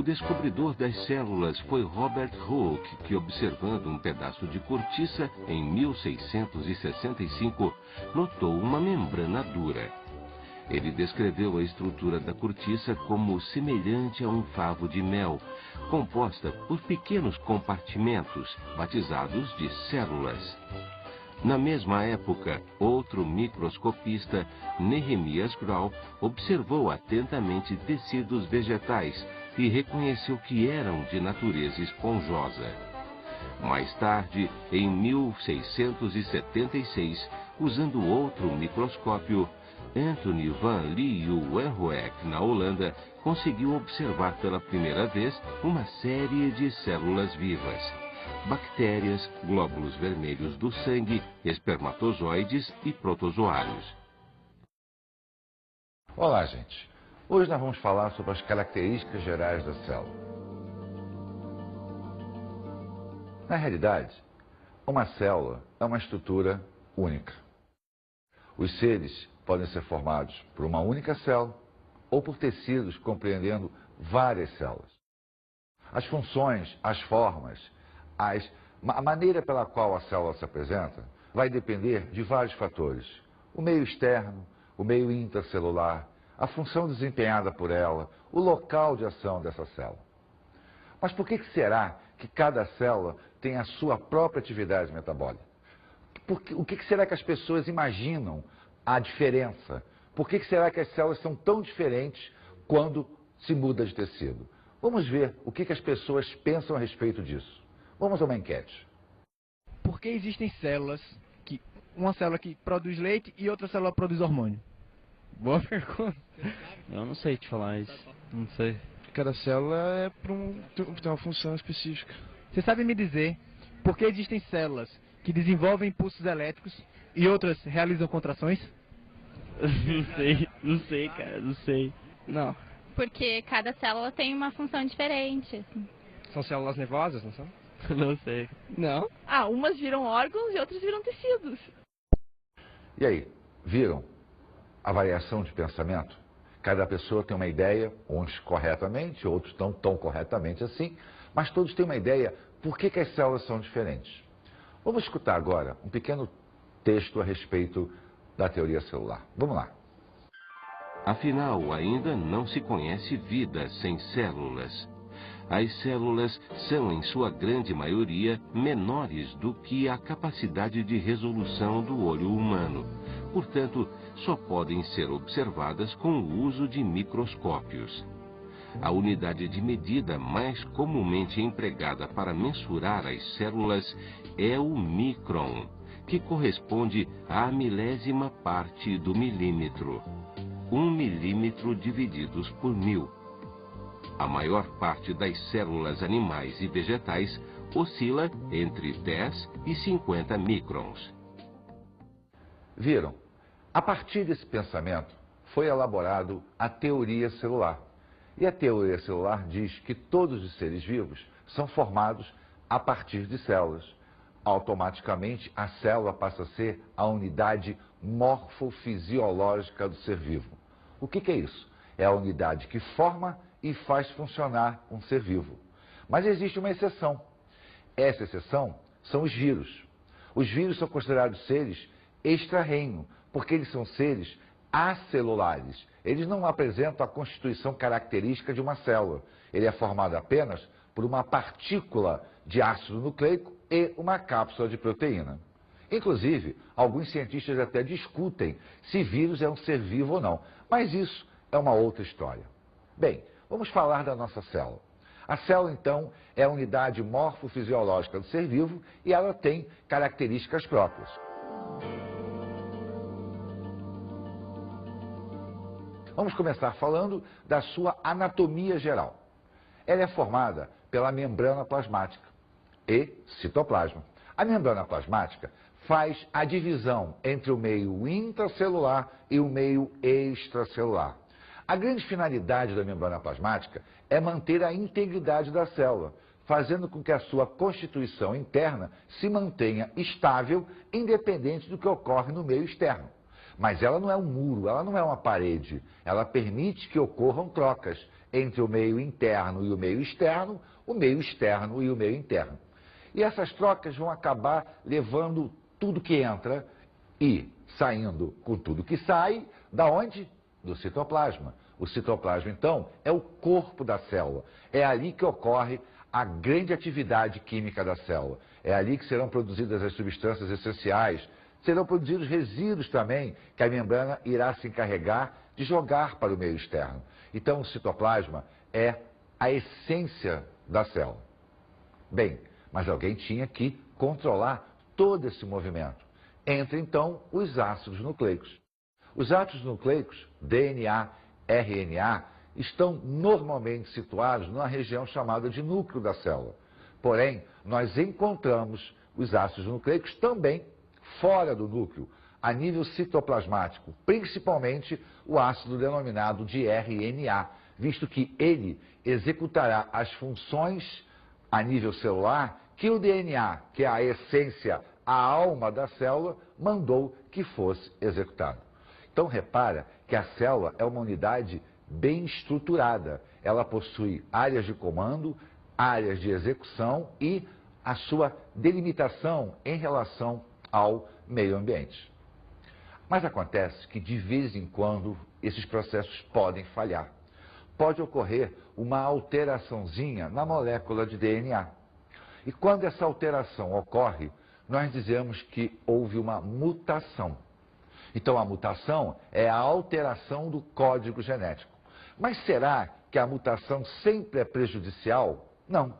descobridor das células foi Robert Hooke, que, observando um pedaço de cortiça em 1665, notou uma membrana dura. Ele descreveu a estrutura da cortiça como semelhante a um favo de mel, composta por pequenos compartimentos, batizados de células. Na mesma época, outro microscopista, Nehemias Grau, observou atentamente tecidos vegetais e reconheceu que eram de natureza esponjosa. Mais tarde, em 1676, usando outro microscópio, Anthony van Leeuwenhoek, na Holanda, conseguiu observar pela primeira vez uma série de células vivas. Bactérias, glóbulos vermelhos do sangue, espermatozoides e protozoários. Olá, gente. Hoje nós vamos falar sobre as características gerais da célula. Na realidade, uma célula é uma estrutura única. Os seres podem ser formados por uma única célula ou por tecidos compreendendo várias células. As funções, as formas, a maneira pela qual a célula se apresenta vai depender de vários fatores. O meio externo, o meio intracelular, a função desempenhada por ela, o local de ação dessa célula. Mas por que será que cada célula tem a sua própria atividade metabólica? O que será que as pessoas imaginam a diferença? Por que será que as células são tão diferentes quando se muda de tecido? Vamos ver o que as pessoas pensam a respeito disso. Vamos a uma enquete. Por que existem células, uma célula que produz leite e outra célula produz hormônio? Boa pergunta. Eu não sei te falar isso. Não sei. Cada célula tem uma função específica. Você sabe me dizer por que existem células que desenvolvem impulsos elétricos e outras realizam contrações? Não sei, cara, não sei. Não. Porque cada célula tem uma função diferente. São células nervosas, não são? Não sei. Não? Ah, umas viram órgãos e outras viram tecidos. E aí, viram a variação de pensamento? Cada pessoa tem uma ideia, uns corretamente, outros não tão corretamente assim, mas todos têm uma ideia por que as células são diferentes. Vamos escutar agora um pequeno texto a respeito da teoria celular. Vamos lá. Afinal, ainda não se conhece vida sem células. As células são, em sua grande maioria, menores do que a capacidade de resolução do olho humano. Portanto, só podem ser observadas com o uso de microscópios. A unidade de medida mais comumente empregada para mensurar as células é o micron, que corresponde à milésima parte do milímetro. 1 milímetro divididos por 1000. A maior parte das células animais e vegetais oscila entre 10 e 50 microns. Viram? A partir desse pensamento foi elaborado a teoria celular. E a teoria celular diz que todos os seres vivos são formados a partir de células. Automaticamente, a célula passa a ser a unidade morfofisiológica do ser vivo. O que é isso? É a unidade que forma e faz funcionar um ser vivo. Mas existe uma exceção. Essa exceção são os vírus. Os vírus são considerados seres extra-reino, porque eles são seres acelulares. Eles não apresentam a constituição característica de uma célula. Ele é formado apenas por uma partícula de ácido nucleico e uma cápsula de proteína. Inclusive, alguns cientistas até discutem se vírus é um ser vivo ou não. Mas isso é uma outra história. Bem, vamos falar da nossa célula. A célula, então, é a unidade morfofisiológica do ser vivo e ela tem características próprias. Vamos começar falando da sua anatomia geral. Ela é formada pela membrana plasmática e citoplasma. A membrana plasmática faz a divisão entre o meio intracelular e o meio extracelular. A grande finalidade da membrana plasmática é manter a integridade da célula, fazendo com que a sua constituição interna se mantenha estável, independente do que ocorre no meio externo. Mas ela não é um muro, ela não é uma parede. Ela permite que ocorram trocas entre o meio interno e o meio externo e o meio interno. E essas trocas vão acabar levando tudo que entra e saindo com tudo que sai, da onde? Do citoplasma. O citoplasma, então, é o corpo da célula. É ali que ocorre a grande atividade química da célula. É ali que serão produzidas as substâncias essenciais, serão produzidos resíduos também, que a membrana irá se encarregar de jogar para o meio externo. Então, o citoplasma é a essência da célula. Bem, mas alguém tinha que controlar todo esse movimento. Entra, então, os ácidos nucleicos. Os ácidos nucleicos, DNA, RNA, estão normalmente situados numa região chamada de núcleo da célula. Porém, nós encontramos os ácidos nucleicos também fora do núcleo, a nível citoplasmático, principalmente o ácido denominado de RNA, visto que ele executará as funções a nível celular que o DNA, que é a essência, a alma da célula, mandou que fosse executado. Então, repara que a célula é uma unidade bem estruturada. Ela possui áreas de comando, áreas de execução e a sua delimitação em relação ao meio ambiente. Mas acontece que, de vez em quando, esses processos podem falhar. Pode ocorrer uma alteraçãozinha na molécula de DNA. E quando essa alteração ocorre, nós dizemos que houve uma mutação. Então, a mutação é a alteração do código genético. Mas será que a mutação sempre é prejudicial? Não.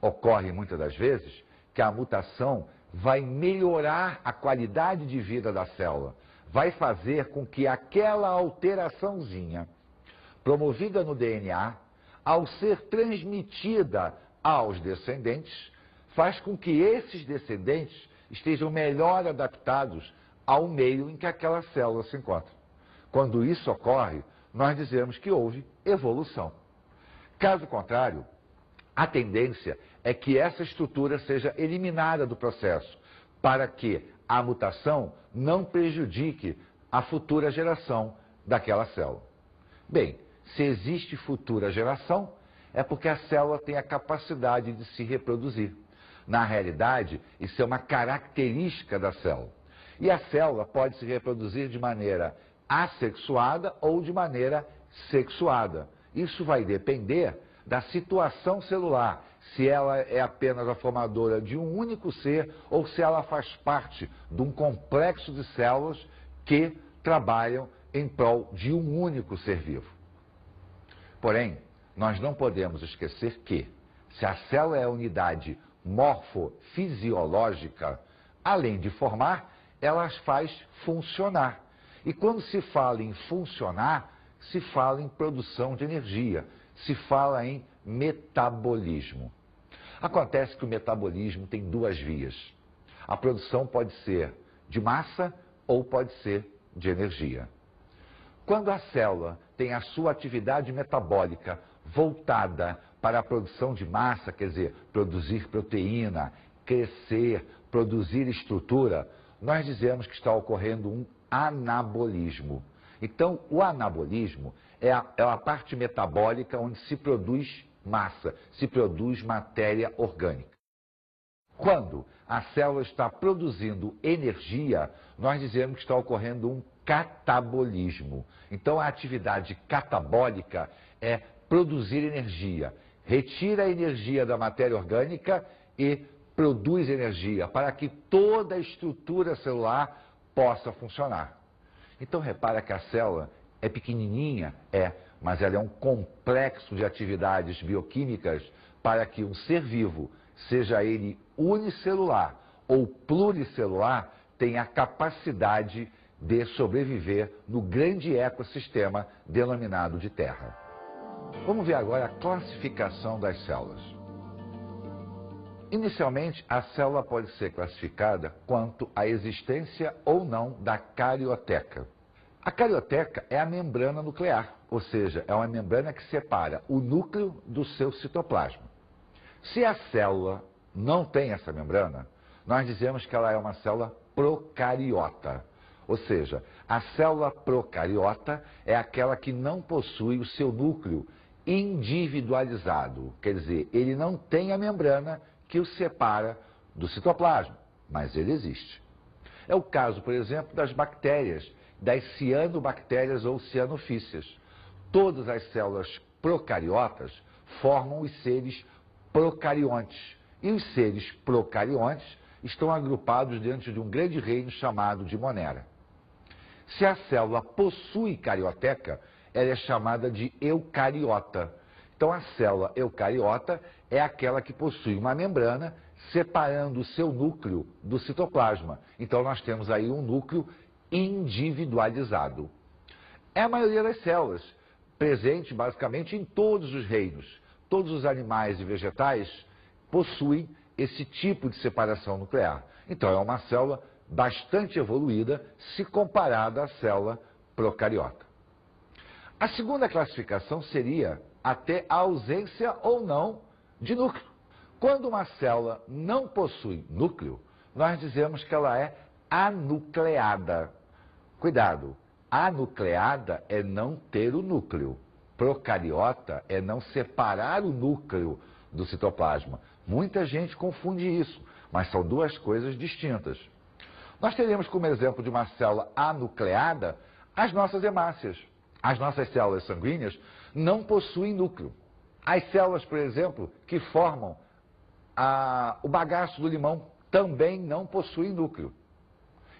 Ocorre muitas das vezes que a mutação vai melhorar a qualidade de vida da célula. Vai fazer com que aquela alteraçãozinha promovida no DNA, ao ser transmitida aos descendentes, faz com que esses descendentes estejam melhor adaptados ao meio em que aquela célula se encontra. Quando isso ocorre, nós dizemos que houve evolução. Caso contrário, a tendência é que essa estrutura seja eliminada do processo, para que a mutação não prejudique a futura geração daquela célula. Bem, se existe futura geração, é porque a célula tem a capacidade de se reproduzir. Na realidade, isso é uma característica da célula. E a célula pode se reproduzir de maneira assexuada ou de maneira sexuada. Isso vai depender da situação celular, se ela é apenas a formadora de um único ser ou se ela faz parte de um complexo de células que trabalham em prol de um único ser vivo. Porém, nós não podemos esquecer que, se a célula é a unidade morfofisiológica, além de formar, ela as faz funcionar. E quando se fala em funcionar, se fala em produção de energia, se fala em metabolismo. Acontece que o metabolismo tem duas vias. A produção pode ser de massa ou pode ser de energia. Quando a célula tem a sua atividade metabólica voltada para a produção de massa, quer dizer, produzir proteína, crescer, produzir estrutura, nós dizemos que está ocorrendo um anabolismo. Então, o anabolismo é a parte metabólica onde se produz massa, se produz matéria orgânica. Quando a célula está produzindo energia, nós dizemos que está ocorrendo um catabolismo. Então, a atividade catabólica é produzir energia. Retira a energia da matéria orgânica e produz energia para que toda a estrutura celular possa funcionar. Então, repara que a célula é pequenininha, mas ela é um complexo de atividades bioquímicas para que um ser vivo, seja ele unicelular ou pluricelular, tenha a capacidade de sobreviver no grande ecossistema denominado de Terra. Vamos ver agora a classificação das células. Inicialmente, a célula pode ser classificada quanto à existência ou não da carioteca. A carioteca é a membrana nuclear, ou seja, é uma membrana que separa o núcleo do seu citoplasma. Se a célula não tem essa membrana, nós dizemos que ela é uma célula procariota. Ou seja, a célula procariota é aquela que não possui o seu núcleo individualizado. Quer dizer, ele não tem a membrana que o separa do citoplasma, mas ele existe. É o caso, por exemplo, das bactérias, das cianobactérias ou cianofícias. Todas as células procariotas formam os seres procariontes. E os seres procariontes estão agrupados dentro de um grande reino chamado de monera. Se a célula possui carioteca, ela é chamada de eucariota. Então a célula eucariota é aquela que possui uma membrana separando o seu núcleo do citoplasma. Então nós temos aí um núcleo individualizado. É a maioria das células, presente basicamente em todos os reinos. Todos os animais e vegetais possuem esse tipo de separação nuclear. Então é uma célula bastante evoluída se comparada à célula procariota. A segunda classificação seria até a ausência ou não de núcleo. Quando uma célula não possui núcleo, nós dizemos que ela é anucleada. Cuidado, anucleada é não ter o núcleo. Procariota é não separar o núcleo do citoplasma. Muita gente confunde isso, mas são duas coisas distintas. Nós teremos como exemplo de uma célula anucleada as nossas hemácias. As nossas células sanguíneas não possuem núcleo. As células, por exemplo, que formam o bagaço do limão também não possuem núcleo.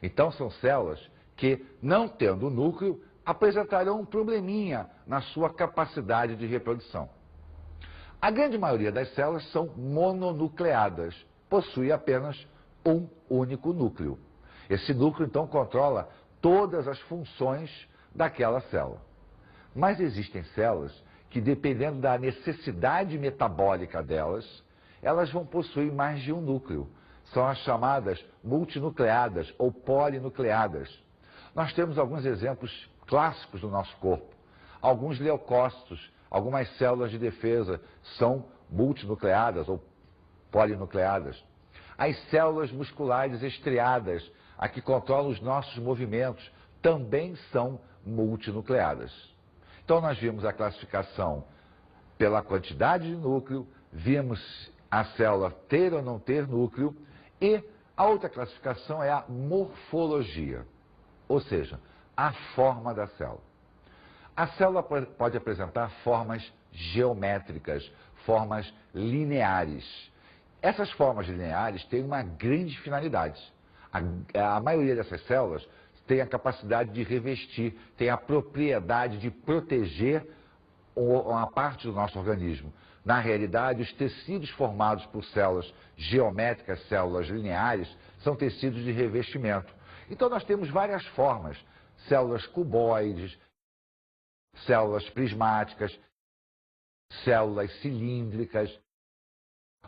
Então são células que, não tendo núcleo, apresentarão um probleminha na sua capacidade de reprodução. A grande maioria das células são mononucleadas, possui apenas um único núcleo. Esse núcleo, então, controla todas as funções daquela célula. Mas existem células que, dependendo da necessidade metabólica delas, elas vão possuir mais de um núcleo. São as chamadas multinucleadas ou polinucleadas. Nós temos alguns exemplos clássicos do nosso corpo. Alguns leucócitos, algumas células de defesa são multinucleadas ou polinucleadas. As células musculares estriadas, a que controlam os nossos movimentos, também são multinucleadas. Então nós vimos a classificação pela quantidade de núcleo, vimos a célula ter ou não ter núcleo, e a outra classificação é a morfologia, ou seja, a forma da célula. A célula pode apresentar formas geométricas, formas lineares. Essas formas lineares têm uma grande finalidade. A maioria dessas células tem a capacidade de revestir, tem a propriedade de proteger uma parte do nosso organismo. Na realidade, os tecidos formados por células geométricas, células lineares, são tecidos de revestimento. Então nós temos várias formas, células cuboides, células prismáticas, células cilíndricas.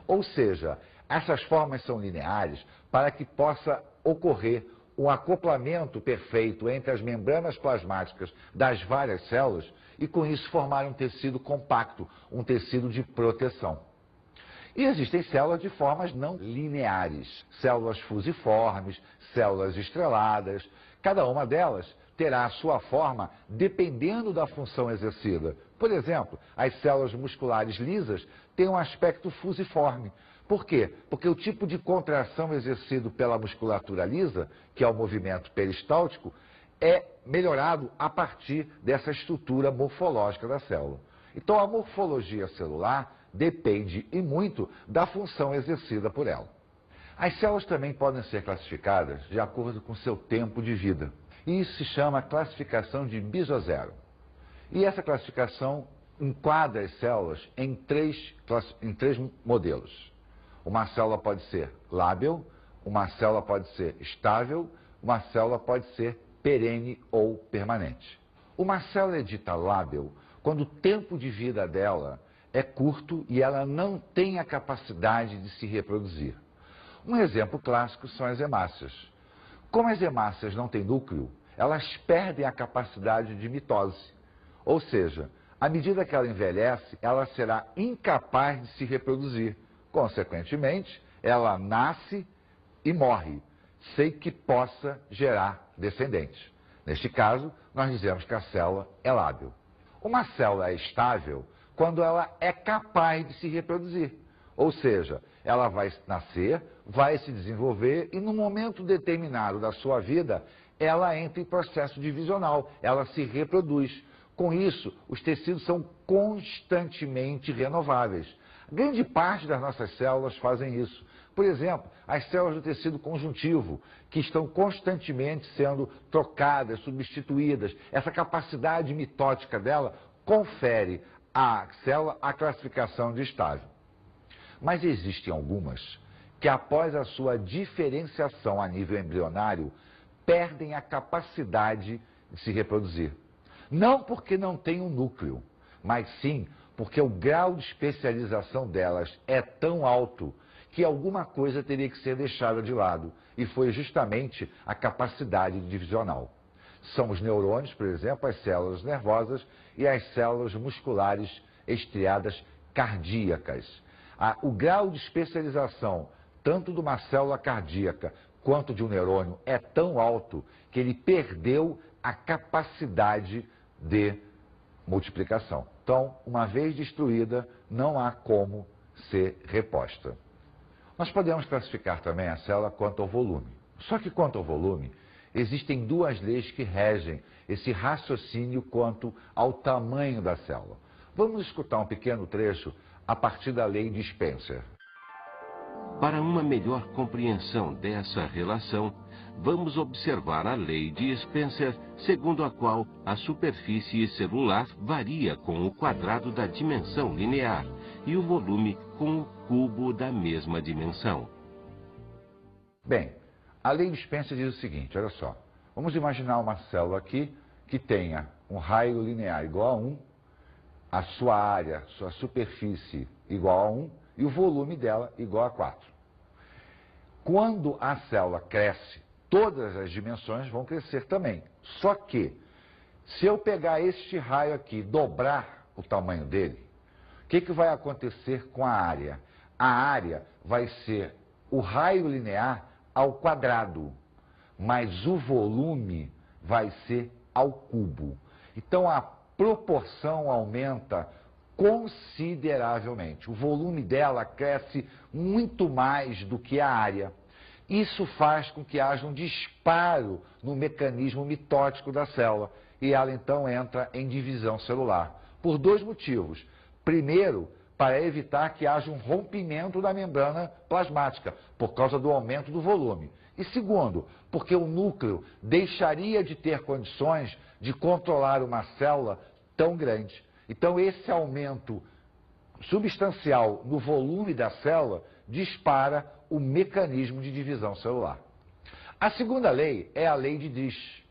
Ou seja, essas formas são lineares para que possa ocorrer um acoplamento perfeito entre as membranas plasmáticas das várias células e com isso formar um tecido compacto, um tecido de proteção. E existem células de formas não lineares, células fusiformes, células estreladas. Cada uma delas terá a sua forma dependendo da função exercida. Por exemplo, as células musculares lisas têm um aspecto fusiforme. Por quê? Porque o tipo de contração exercido pela musculatura lisa, que é o movimento peristáltico, é melhorado a partir dessa estrutura morfológica da célula. Então a morfologia celular depende e muito da função exercida por ela. As células também podem ser classificadas de acordo com seu tempo de vida. E isso se chama classificação de Bisozero. E essa classificação enquadra as células em três modelos. Uma célula pode ser lábil, uma célula pode ser estável, uma célula pode ser perene ou permanente. Uma célula é dita lábil quando o tempo de vida dela é curto e ela não tem a capacidade de se reproduzir. Um exemplo clássico são as hemácias. Como as hemácias não têm núcleo, elas perdem a capacidade de mitose. Ou seja, à medida que ela envelhece, ela será incapaz de se reproduzir. Consequentemente, ela nasce e morre, sem que possa gerar descendentes. Neste caso, nós dizemos que a célula é lábil. Uma célula é estável quando ela é capaz de se reproduzir. Ou seja, ela vai nascer, vai se desenvolver e, num momento determinado da sua vida, ela entra em processo divisional, ela se reproduz. Com isso, os tecidos são constantemente renováveis. Grande parte das nossas células fazem isso. Por exemplo, as células do tecido conjuntivo, que estão constantemente sendo trocadas, substituídas. Essa capacidade mitótica dela confere à célula a classificação de estável. Mas existem algumas que, após a sua diferenciação a nível embrionário, perdem a capacidade de se reproduzir. Não porque não têm um núcleo, mas sim porque o grau de especialização delas é tão alto que alguma coisa teria que ser deixada de lado, e foi justamente a capacidade divisional. São os neurônios, por exemplo, as células nervosas e as células musculares estriadas cardíacas. O grau de especialização, tanto de uma célula cardíaca quanto de um neurônio, é tão alto que ele perdeu a capacidade de multiplicação. Então, uma vez destruída, não há como ser reposta. Nós podemos classificar também a célula quanto ao volume. Só que quanto ao volume, existem duas leis que regem esse raciocínio quanto ao tamanho da célula. Vamos escutar um pequeno trecho a partir da lei de Spencer. Para uma melhor compreensão dessa relação, vamos observar a lei de Spencer, segundo a qual a superfície celular varia com o quadrado da dimensão linear e o volume com o cubo da mesma dimensão. Bem, a lei de Spencer diz o seguinte, olha só. Vamos imaginar uma célula aqui que tenha um raio linear igual a 1, a sua área, sua superfície igual a 1 e o volume dela igual a 4. Quando a célula cresce, todas as dimensões vão crescer também. Só que, se eu pegar este raio aqui e dobrar o tamanho dele, o que vai acontecer com a área? A área vai ser o raio linear ao quadrado, mas o volume vai ser ao cubo. Então, a proporção aumenta consideravelmente. O volume dela cresce muito mais do que a área. Isso faz com que haja um disparo no mecanismo mitótico da célula e ela então entra em divisão celular. Por dois motivos. Primeiro, para evitar que haja um rompimento da membrana plasmática, por causa do aumento do volume. E segundo, porque o núcleo deixaria de ter condições de controlar uma célula tão grande. Então, esse aumento substancial no volume da célula dispara o mecanismo de divisão celular. A segunda lei é a lei de Driesch.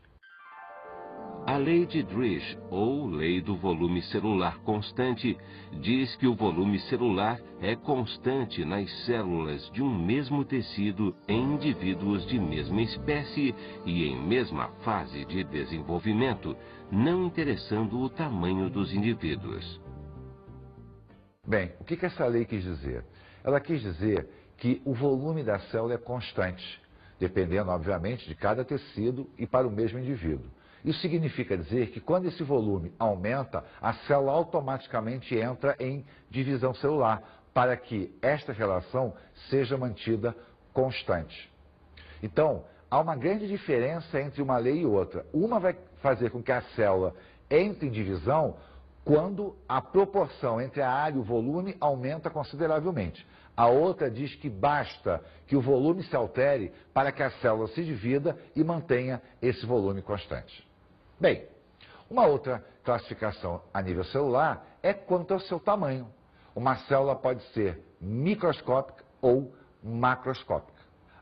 A lei de Driesch, ou lei do volume celular constante, diz que o volume celular é constante nas células de um mesmo tecido em indivíduos de mesma espécie e em mesma fase de desenvolvimento, não interessando o tamanho dos indivíduos. Bem, o que essa lei quis dizer? Ela quis dizer que o volume da célula é constante, dependendo, obviamente, de cada tecido e para o mesmo indivíduo. Isso significa dizer que quando esse volume aumenta, a célula automaticamente entra em divisão celular, para que esta relação seja mantida constante. Então, há uma grande diferença entre uma lei e outra. Uma vai fazer com que a célula entre em divisão quando a proporção entre a área e o volume aumenta consideravelmente. A outra diz que basta que o volume se altere para que a célula se divida e mantenha esse volume constante. Bem, uma outra classificação a nível celular é quanto ao seu tamanho. Uma célula pode ser microscópica ou macroscópica.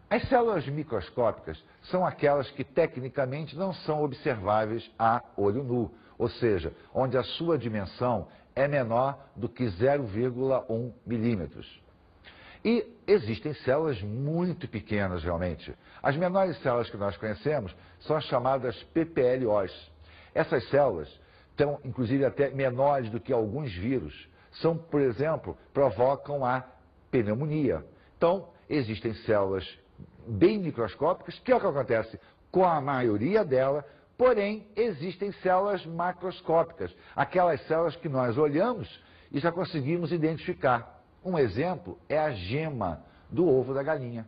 As células microscópicas são aquelas que tecnicamente não são observáveis a olho nu, ou seja, onde a sua dimensão é menor do que 0,1 milímetros. E existem células muito pequenas realmente. As menores células que nós conhecemos são as chamadas PPLOs. Essas células estão, inclusive, até menores do que alguns vírus. São, por exemplo, provocam a pneumonia. Então, existem células bem microscópicas, que é o que acontece com a maioria dela, porém existem células macroscópicas, aquelas células que nós olhamos e já conseguimos identificar. Um exemplo é a gema do ovo da galinha.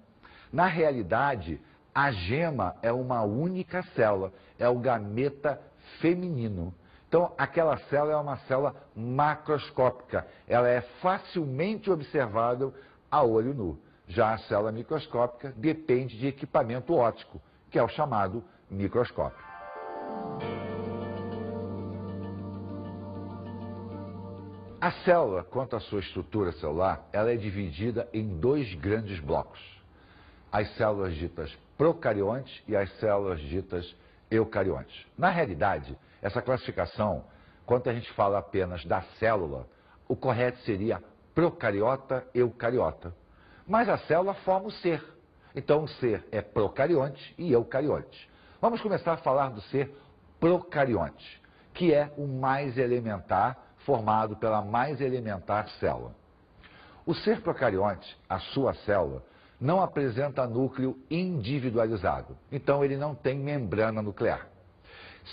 Na realidade, a gema é uma única célula, é o gameta feminino. Então, aquela célula é uma célula macroscópica, ela é facilmente observável a olho nu. Já a célula microscópica depende de equipamento óptico, que é o chamado microscópio. A célula, quanto à sua estrutura celular, ela é dividida em dois grandes blocos. As células ditas procariontes e as células ditas eucariontes. Na realidade, essa classificação, quando a gente fala apenas da célula, o correto seria procariota, eucariota. Mas a célula forma o ser. Então o ser é procarionte e eucarionte. Vamos começar a falar do ser procarionte, que é o mais elementar, formado pela mais elementar célula. O ser procarionte, a sua célula, não apresenta núcleo individualizado. Então ele não tem membrana nuclear.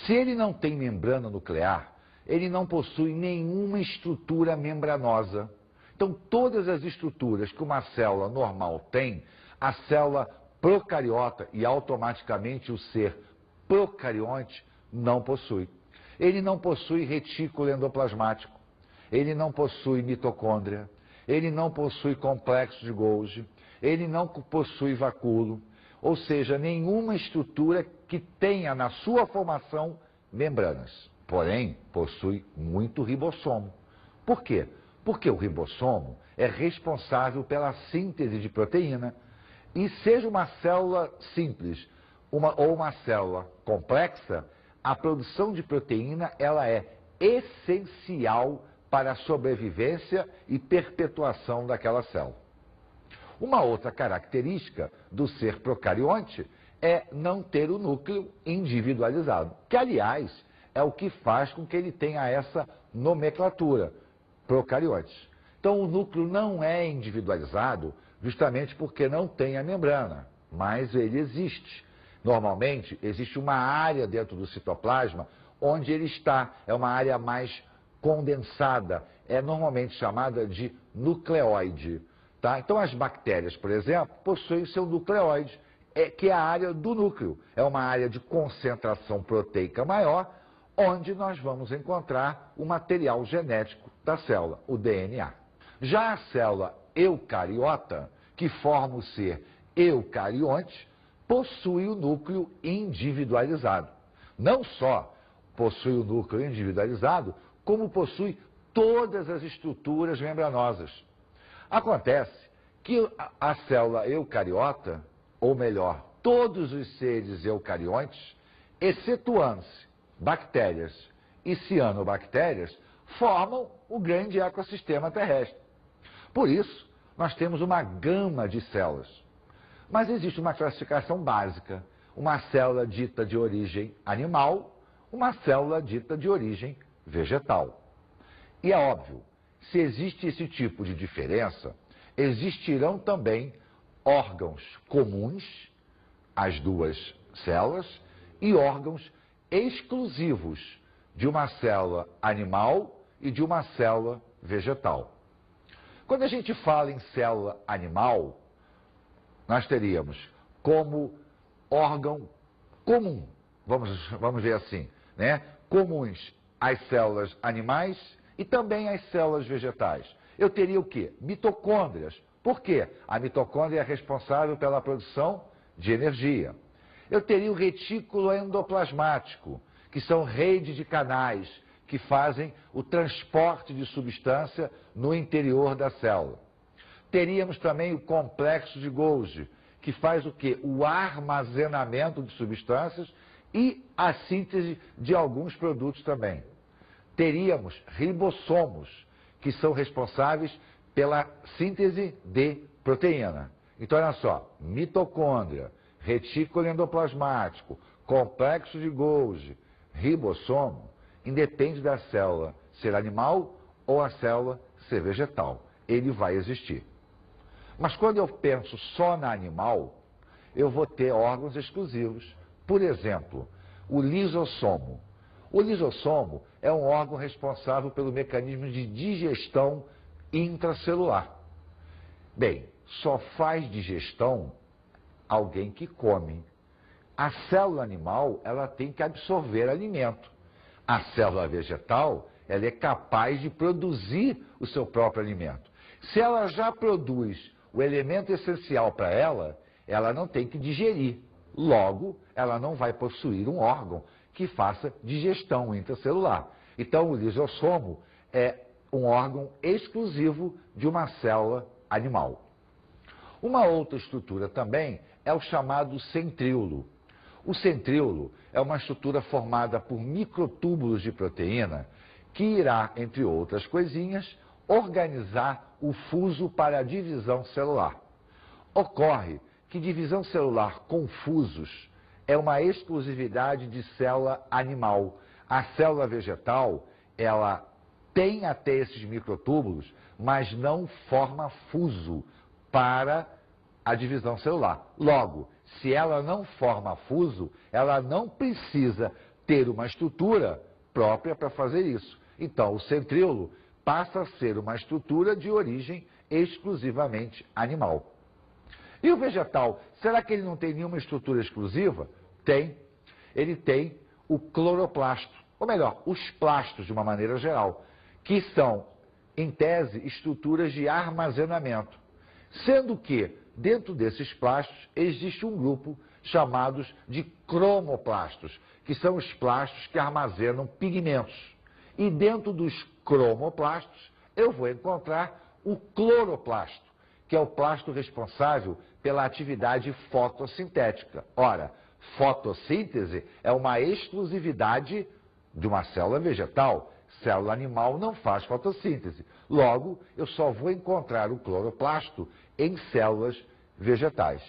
Se ele não tem membrana nuclear, ele não possui nenhuma estrutura membranosa. Então todas as estruturas que uma célula normal tem, a célula procariota e automaticamente o ser procarionte não possui. Ele não possui retículo endoplasmático, ele não possui mitocôndria, ele não possui complexo de Golgi, ele não possui vacúolo, ou seja, nenhuma estrutura que tenha na sua formação membranas. Porém, possui muito ribossomo. Por quê? Porque o ribossomo é responsável pela síntese de proteína. E seja uma célula simples ou uma célula complexa, a produção de proteína ela é essencial para a sobrevivência e perpetuação daquela célula. Uma outra característica do ser procarionte é não ter o núcleo individualizado, que, aliás, é o que faz com que ele tenha essa nomenclatura, procarionte. Então, o núcleo não é individualizado justamente porque não tem a membrana, mas ele existe. Normalmente, existe uma área dentro do citoplasma onde ele está, é uma área mais condensada, é normalmente chamada de nucleóide. Tá? Então, as bactérias, por exemplo, possuem seu nucleóide, que é a área do núcleo. É uma área de concentração proteica maior, onde nós vamos encontrar o material genético da célula, o DNA. Já a célula eucariota, que forma o ser eucarionte, possui o núcleo individualizado. Não só possui o núcleo individualizado, como possui todas as estruturas membranosas. Acontece que a célula eucariota, ou melhor, todos os seres eucariontes, excetuando-se bactérias e cianobactérias, formam o grande ecossistema terrestre. Por isso, nós temos uma gama de células. Mas existe uma classificação básica, uma célula dita de origem animal, uma célula dita de origem vegetal. E é óbvio, se existe esse tipo de diferença, existirão também órgãos comuns, as duas células, e órgãos exclusivos de uma célula animal e de uma célula vegetal. Quando a gente fala em célula animal, nós teríamos como órgão comum, vamos ver assim, né? Comuns as células animais e também as células vegetais. Eu teria o quê? Mitocôndrias. Por quê? A mitocôndria é responsável pela produção de energia. Eu teria o retículo endoplasmático, que são redes de canais que fazem o transporte de substância no interior da célula. Teríamos também o complexo de Golgi, que faz o quê? O armazenamento de substâncias e a síntese de alguns produtos também. Teríamos ribossomos, que são responsáveis pela síntese de proteína. Então, olha só, mitocôndria, retículo endoplasmático, complexo de Golgi, ribossomo, independe da célula ser animal ou a célula ser vegetal. Ele vai existir. Mas quando eu penso só na animal, eu vou ter órgãos exclusivos. Por exemplo, o lisossomo. O lisossomo é um órgão responsável pelo mecanismo de digestão intracelular. Bem, só faz digestão alguém que come. A célula animal, ela tem que absorver alimento. A célula vegetal, ela é capaz de produzir o seu próprio alimento. Se ela já produz o elemento essencial para ela, ela não tem que digerir. Logo, ela não vai possuir um órgão que faça digestão intracelular. Então, o lisossomo é um órgão exclusivo de uma célula animal. Uma outra estrutura também é o chamado centríolo. O centríolo é uma estrutura formada por microtúbulos de proteína que irá, entre outras coisinhas, organizar o fuso para a divisão celular. Ocorre que divisão celular com fusos é uma exclusividade de célula animal. A célula vegetal, ela tem até esses microtúbulos, mas não forma fuso para a divisão celular. Logo, se ela não forma fuso, ela não precisa ter uma estrutura própria para fazer isso. Então, o centríolo passa a ser uma estrutura de origem exclusivamente animal. E o vegetal, será que ele não tem nenhuma estrutura exclusiva? Tem. Ele tem o cloroplasto, ou melhor, os plastos de uma maneira geral, que são, em tese, estruturas de armazenamento. Sendo que, dentro desses plastos, existe um grupo chamados de cromoplastos, que são os plastos que armazenam pigmentos. E dentro dos cromoplastos, eu vou encontrar o cloroplasto, que é o plasto responsável pela atividade fotossintética. Ora, fotossíntese é uma exclusividade de uma célula vegetal. Célula animal não faz fotossíntese. Logo, eu só vou encontrar o cloroplasto em células vegetais.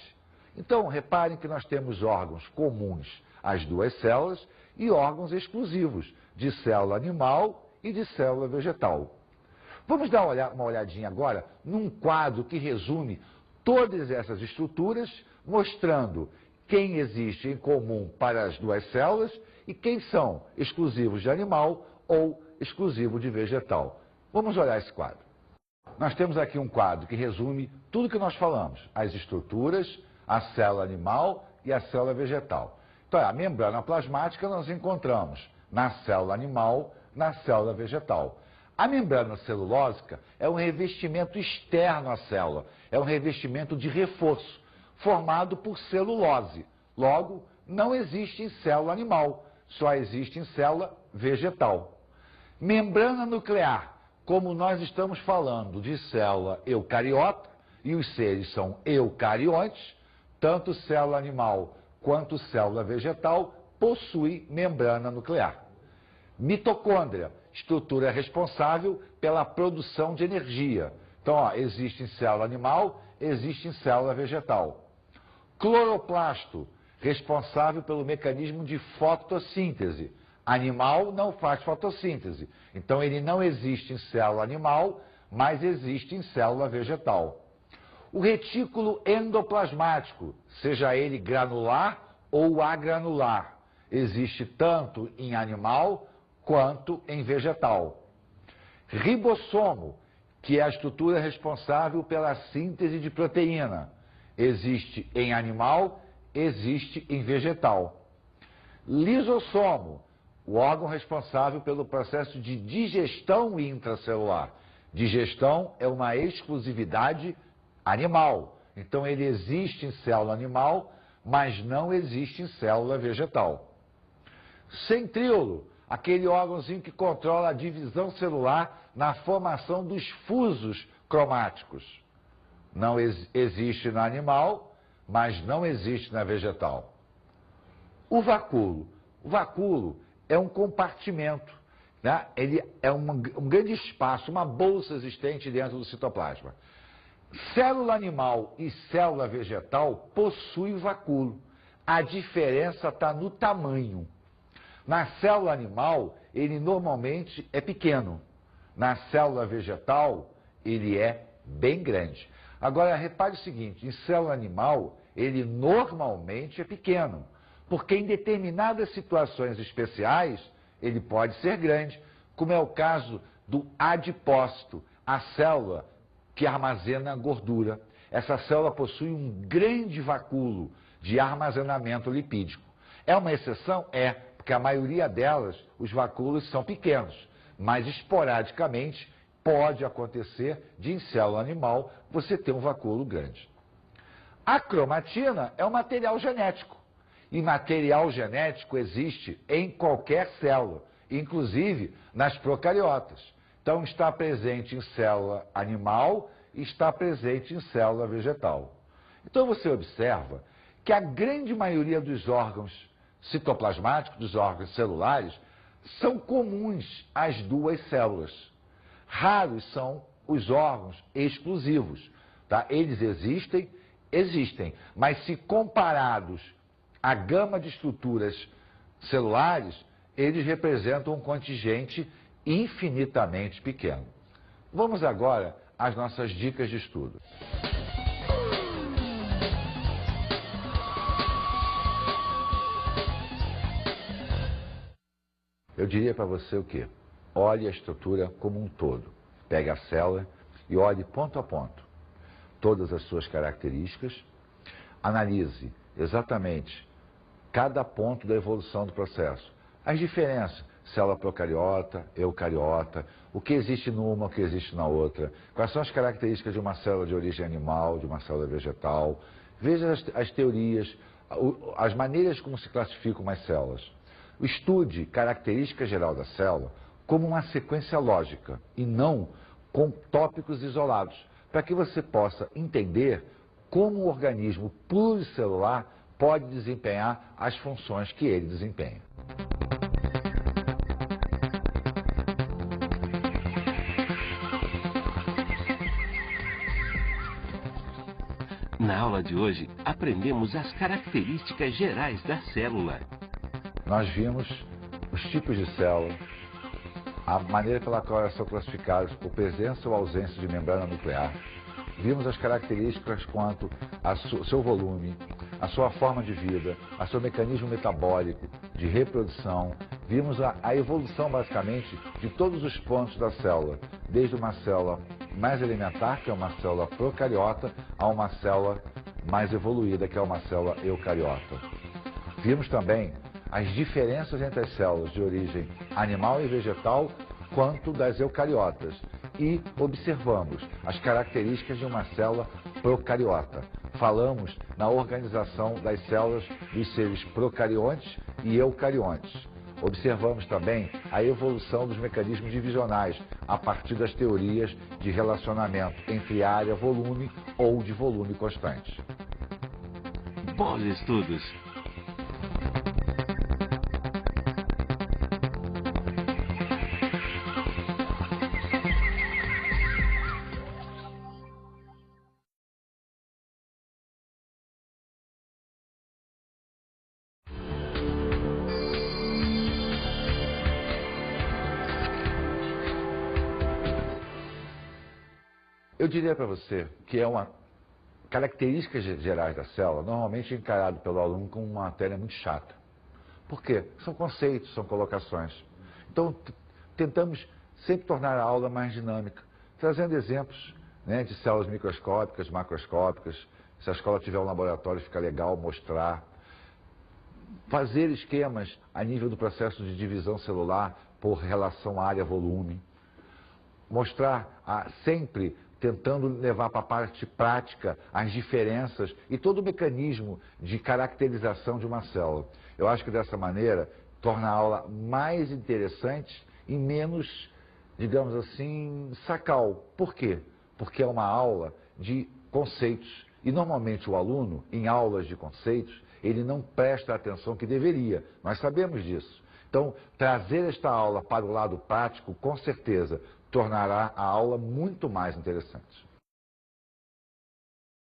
Então, reparem que nós temos órgãos comuns às duas células e órgãos exclusivos de célula animal e de célula vegetal. Vamos dar uma olhadinha agora num quadro que resume todas essas estruturas, mostrando quem existe em comum para as duas células e quem são exclusivos de animal ou exclusivo de vegetal. Vamos olhar esse quadro. Nós temos aqui um quadro que resume tudo que nós falamos, as estruturas, a célula animal e a célula vegetal. Então, a membrana plasmática nós encontramos na célula animal, na célula vegetal. A membrana celulósica é um revestimento externo à célula, é um revestimento de reforço, formado por celulose. Logo, não existe em célula animal, só existe em célula vegetal. Membrana nuclear, como nós estamos falando de célula eucariota, e os seres são eucariontes, tanto célula animal quanto célula vegetal possui membrana nuclear. Mitocôndria, estrutura responsável pela produção de energia. Então, ó, existe em célula animal, existe em célula vegetal. Cloroplasto, responsável pelo mecanismo de fotossíntese. Animal não faz fotossíntese, então ele não existe em célula animal, mas existe em célula vegetal. O retículo endoplasmático, seja ele granular ou agranular, existe tanto em animal quanto em vegetal. Ribossomo, que é a estrutura responsável pela síntese de proteína, existe em animal, existe em vegetal. Lisossomo, o órgão responsável pelo processo de digestão intracelular. Digestão é uma exclusividade animal, então ele existe em célula animal, mas não existe em célula vegetal. Centríolo, aquele órgãozinho que controla a divisão celular na formação dos fusos cromáticos. Não existe na animal, mas não existe na vegetal. O vacúolo. O vacúolo é um compartimento, né? Ele é um grande espaço, uma bolsa existente dentro do citoplasma. Célula animal e célula vegetal possuem vacúolo. A diferença está no tamanho. Na célula animal, ele normalmente é pequeno. Na célula vegetal, ele é bem grande. Agora, repare o seguinte, em célula animal, ele normalmente é pequeno, porque em determinadas situações especiais ele pode ser grande, como é o caso do adipócito, a célula que armazena gordura. Essa célula possui um grande vacúolo de armazenamento lipídico. É uma exceção? É, porque a maioria delas, os vacúolos são pequenos, mas esporadicamente pode acontecer de em célula animal você ter um vacúolo grande. A cromatina é um material genético, e material genético existe em qualquer célula, inclusive nas procariotas. Então está presente em célula animal e está presente em célula vegetal. Então você observa que a grande maioria dos órgãos citoplasmáticos, dos órgãos celulares, são comuns às duas células. Raros são os órgãos exclusivos, tá? Eles existem, mas se comparados à gama de estruturas celulares, eles representam um contingente infinitamente pequeno. Vamos agora às nossas dicas de estudo. Eu diria para você o quê? Olhe a estrutura como um todo. Pegue a célula e olhe ponto a ponto todas as suas características. Analise exatamente cada ponto da evolução do processo. As diferenças, célula procariota, eucariota, o que existe numa, o que existe na outra, quais são as características de uma célula de origem animal, de uma célula vegetal. Veja as teorias, as maneiras como se classificam as células. Estude característica geral da célula como uma sequência lógica e não com tópicos isolados, para que você possa entender como o organismo pluricelular pode desempenhar as funções que ele desempenha. Na aula de hoje, aprendemos as características gerais da célula. Nós vimos os tipos de célula, a maneira pela qual elas são classificadas por presença ou ausência de membrana nuclear. Vimos as características quanto ao seu volume, a sua forma de vida, a seu mecanismo metabólico, de reprodução. Vimos a evolução, basicamente, de todos os pontos da célula, desde uma célula mais elementar, que é uma célula procariota, a uma célula mais evoluída, que é uma célula eucariota. Vimos também as diferenças entre as células de origem animal e vegetal, quanto das eucariotas. E observamos as características de uma célula procariota. Falamos na organização das células dos seres procariontes e eucariontes. Observamos também a evolução dos mecanismos divisionais a partir das teorias de relacionamento entre área-volume ou de volume constante. Bons estudos! Eu diria para você que é uma características gerais da célula, normalmente encarado pelo aluno como uma matéria muito chata. Por quê? São conceitos, são colocações. Então, tentamos sempre tornar a aula mais dinâmica, trazendo exemplos, né, de células microscópicas, macroscópicas. Se a escola tiver um laboratório, fica legal mostrar. Fazer esquemas a nível do processo de divisão celular por relação área-volume. Mostrar sempre tentando levar para a parte prática as diferenças e todo o mecanismo de caracterização de uma célula. Eu acho que dessa maneira torna a aula mais interessante e menos, digamos assim, sacal. Por quê? Porque é uma aula de conceitos. E normalmente o aluno, em aulas de conceitos, ele não presta a atenção que deveria. Nós sabemos disso. Então, trazer esta aula para o lado prático, com certeza, tornará a aula muito mais interessante.